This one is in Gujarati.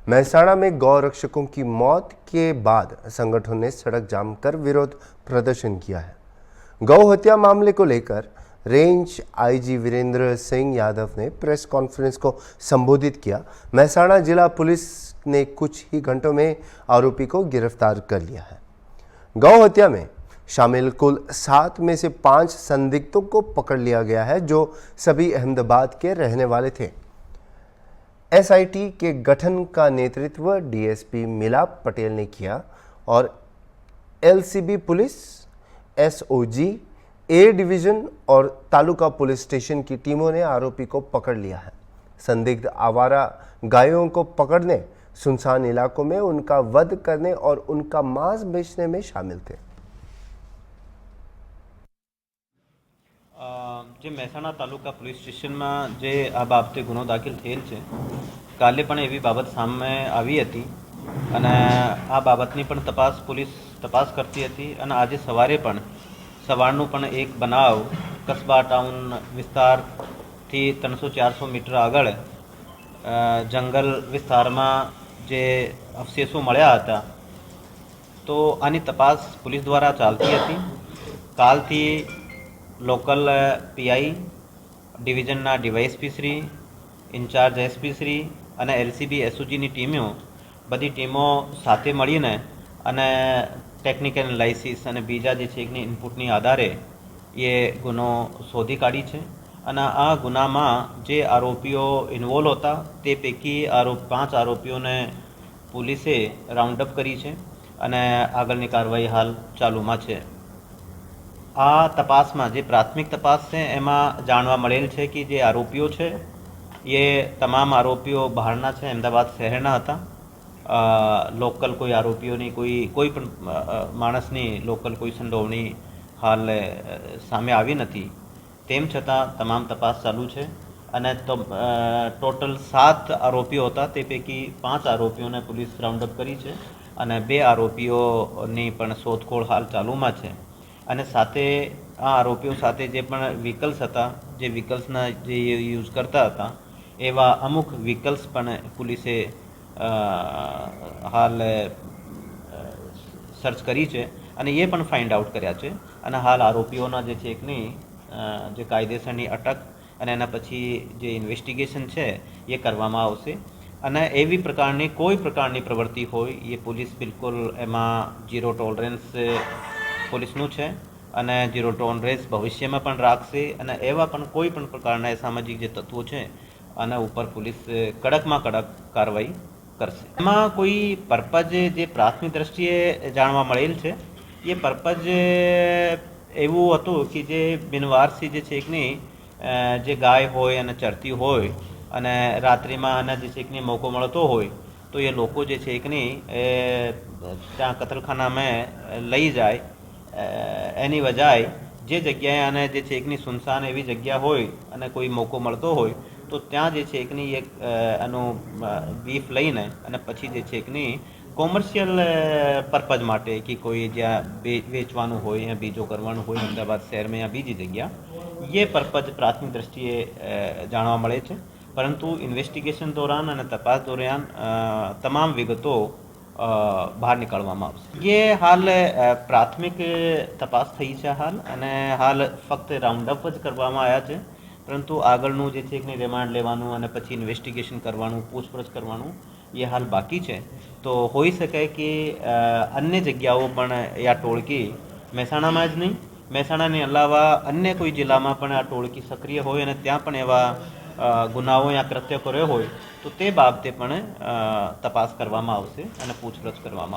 महसाणा में गौ रक्षकों की मौत के बाद संगठन ने सड़क जाम कर विरोध प्रदर्शन किया है। गौ हत्या मामले को लेकर रेंज आईजी वीरेंद्र सिंह यादव ने प्रेस कॉन्फ्रेंस को संबोधित किया। महसाणा जिला पुलिस ने कुछ ही घंटों में आरोपी को गिरफ्तार कर लिया है। गौ हत्या में शामिल कुल 7 में से 5 संदिग्धों को पकड़ लिया गया है, जो सभी अहमदाबाद के रहने वाले थे। एसआईटी के गठन का नेतृत्व डीएसपी मिलाप पटेल ने किया और LCB police, SOG, A division और तालुका पुलिस स्टेशन की टीमों ने आरोपी को पकड़ लिया है। संदिग्ध आवारा गायों को पकड़ने, सुनसान इलाकों में उनका वध करने और उनका मांस बेचने में शामिल थे। જે મહેસાણા તાલુકા પોલીસ સ્ટેશનમાં જે આ બાબતે ગુનો દાખલ થયેલ છે, કાલે પણ એવી બાબત સામે આવી હતી અને આ બાબતની પણ પોલીસ તપાસ કરતી હતી અને આજે સવારનું પણ એક બનાવ કસ્બા ટાઉન વિસ્તારથી 300-400 મીટર આગળ જંગલ વિસ્તારમાં જે અવશેષો મળ્યા હતા, તો આની તપાસ પોલીસ દ્વારા ચાલતી હતી। કાલથી લોકલ પીઆઈ, ડિવિઝનના DYSP Shri, incharge SP Shri અને એલસીબી એસઓજીની બધી ટીમો સાથે મળીને અને ટેકનિકલ એનાલિસિસ અને બીજા જે છે એની ઇનપુટની આધારે એ ગુનો શોધી કાઢી છે અને આ ગુનામાં જે આરોપીઓ ઇન્વોલ્વ હતા તે પૈકી 5 આરોપીઓને પોલીસે રાઉન્ડ અપ કરી છે અને આગળની કાર્યવાહી હાલ ચાલુમાં છે। આ તપાસમાં જે પ્રાથમિક તપાસ છે એમાં જાણવા મળેલ છે કે જે આરોપીઓ છે એ તમામ આરોપીઓ બહારના છે, અમદાવાદ શહેરના હતા। લોકલ કોઈ આરોપીઓની કોઈ પણ માણસની લોકલ કોઈ સંડોવણી હાલ સામે આવી નથી। તેમ છતાં તમામ તપાસ ચાલુ છે અને ટોટલ 7 આરોપીઓ હતા, તે પૈકી 5 આરોપીઓને પોલીસ રાઉન્ડ અપ કરી છે અને 2 આરોપીઓની પણ શોધખોળ હાલ ચાલુમાં છે। અને સાથે આ આરોપીઓ સાથે જે પણ વ્હીકલ્સ હતા, જે વ્હીકલ્સના જે યુઝ કરતા હતા એવા અમુક વ્હીકલ્સ પણ પોલીસે હાલ સર્ચ કરી છે અને એ પણ ફાઇન્ડ આઉટ કર્યા છે અને હાલ આરોપીઓના જે છે એકની જે કાયદેસરની અટક અને એના પછી જે ઇન્વેસ્ટિગેશન છે એ કરવામાં આવશે અને એવી પ્રકારની કોઈ પ્રકારની પ્રવૃત્તિ હોય એ પોલીસ બિલકુલ એમાં ઝીરો ટોલરન્સ પોલીસનું છે અને ઝીરો ટોલરન્સ ભવિષ્યમાં પણ રાખશે અને એવા પણ કોઈ પણ પ્રકારના સામાજિક જે તત્વો છે આના ઉપર પોલીસ કડકમાં કડક કાર્યવાહી કરશે। એમાં કોઈ પર્પઝ જે પ્રાથમિક દ્રષ્ટિએ જાણવા મળેલ છે એ પર્પઝ એવું હતું કે જે બિનવારસી જે છે એકની જે ગાય હોય અને ચરતી હોય અને રાત્રિમાં આના જે છે એકની મોકો મળતો હોય તો એ લોકો જે છે એકની ત્યાં કતલખાનામાં લઈ જાય। એની વજાય જે જગ્યાએ આને જે છે એકની સુનસાન એવી જગ્યા હોય અને કોઈ મોકો મળતો હોય તો ત્યાં જે છે એકની એક એનું બીફ લઈને અને પછી જે છે એકની કોમર્શિયલ પર્પઝ માટે કે કોઈ જ્યાં વેચવાનું હોય या બીજો કરવાનું હોય અમદાવાદ શહેરમાં या બીજી જગ્યા ये પર્પઝ પ્રાથમિક દ્રષ્ટિએ જાણવા મળે છે। પરંતુ ઇન્વેસ્ટિગેશન દોરાન અને તપાસ દોરાન તમામ વિગતો બહાર નીકળવામાં આવશે। ये हाल प्राथमिक तपास થઈ છે હાલ અને હાલ ફક્ત રાઉન્ડ અપ જ કરવામાં આવ્યા છે, પરંતુ આગળનું જે છે એકની રિમાન્ડ લેવાનું અને પછી ઇન્વેસ્ટિગેશન કરવાનું, પૂછપરછ કરવાનું એ હાલ બાકી છે। તો હોઈ શકે કે અન્ય જગ્યાઓ પણ આ ટોળકી મહેસાણામાં જ નહીં, મહેસાણાની અલાવા અન્ય કોઈ જિલ્લામાં પણ આ ટોળકી સક્રિય હોય અને ત્યાં પણ એવા ગુનાઓ या કૃત્ય કર્યો હોય તો તે બાબતે પણ તપાસ કરવામાં આવશે અને પૂછપરછ કરવામાં આવશે।